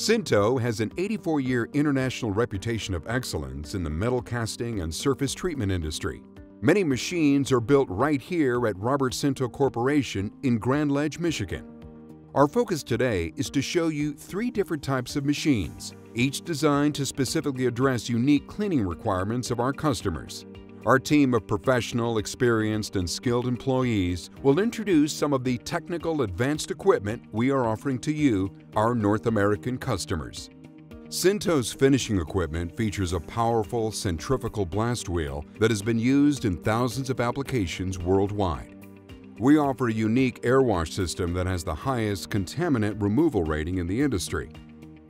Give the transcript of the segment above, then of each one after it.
Sinto has an 84-year international reputation of excellence in the metal casting and surface treatment industry. Many machines are built right here at Robert Sinto Corporation in Grand Ledge, Michigan. Our focus today is to show you 3 different types of machines, each designed to specifically address unique cleaning requirements of our customers. Our team of professional, experienced, and skilled employees will introduce some of the technical advanced equipment we are offering to you, our North American customers. Sinto's finishing equipment features a powerful centrifugal blast wheel that has been used in thousands of applications worldwide. We offer a unique air wash system that has the highest contaminant removal rating in the industry.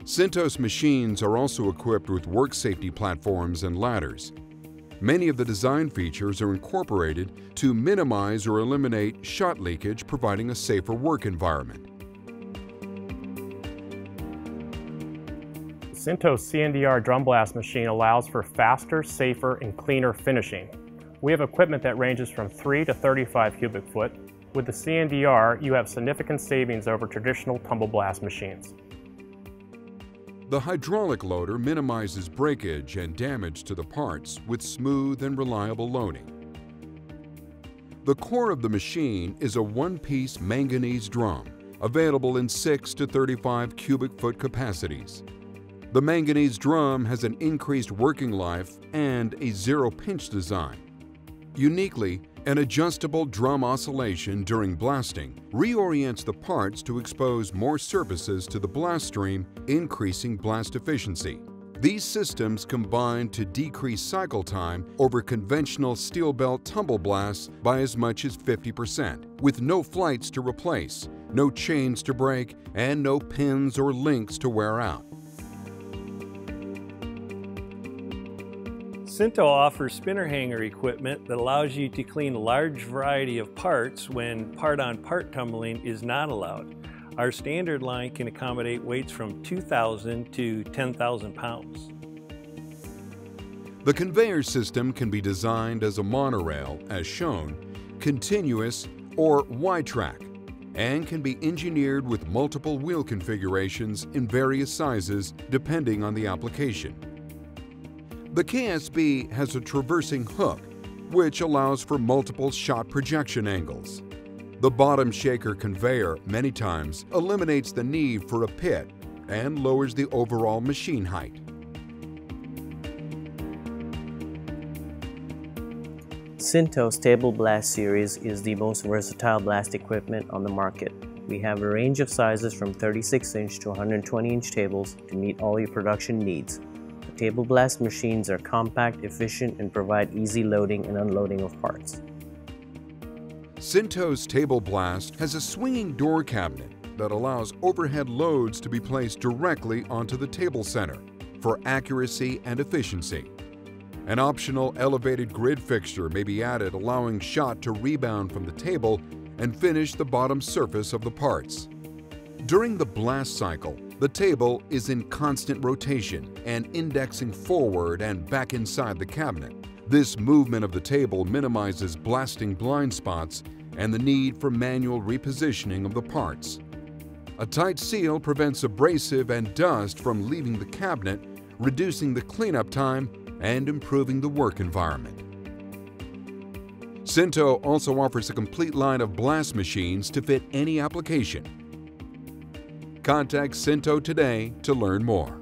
Sinto's machines are also equipped with work safety platforms and ladders. Many of the design features are incorporated to minimize or eliminate shot leakage, providing a safer work environment. The SintoCmdr drum blast machine allows for faster, safer, and cleaner finishing. We have equipment that ranges from 3 to 35 cubic foot. With the CMDR, you have significant savings over traditional tumble blast machines. The hydraulic loader minimizes breakage and damage to the parts with smooth and reliable loading. The core of the machine is a one-piece manganese drum, available in 6 to 35 cubic foot capacities. The manganese drum has an increased working life and a zero-pinch design. Uniquely, an adjustable drum oscillation during blasting reorients the parts to expose more surfaces to the blast stream, increasing blast efficiency. These systems combine to decrease cycle time over conventional steel belt tumble blasts by as much as 50%, with no flights to replace, no chains to break, and no pins or links to wear out. Sinto offers spinner hanger equipment that allows you to clean a large variety of parts when part-on-part tumbling is not allowed. Our standard line can accommodate weights from 2,000 to 10,000 pounds. The conveyor system can be designed as a monorail, as shown, continuous, or Y-track, and can be engineered with multiple wheel configurations in various sizes depending on the application. The KSB has a traversing hook, which allows for multiple shot projection angles. The bottom shaker conveyor many times eliminates the need for a pit and lowers the overall machine height. Sinto's Table Blast series is the most versatile blast equipment on the market. We have a range of sizes from 36-inch to 120-inch tables to meet all your production needs. Table blast machines are compact, efficient, and provide easy loading and unloading of parts. Sinto's Table Blast has a swinging door cabinet that allows overhead loads to be placed directly onto the table center for accuracy and efficiency. An optional elevated grid fixture may be added, allowing shot to rebound from the table and finish the bottom surface of the parts. During the blast cycle, the table is in constant rotation and indexing forward and back inside the cabinet. This movement of the table minimizes blasting blind spots and the need for manual repositioning of the parts. A tight seal prevents abrasive and dust from leaving the cabinet, reducing the cleanup time and improving the work environment. Sinto also offers a complete line of blast machines to fit any application. Contact Sinto today to learn more.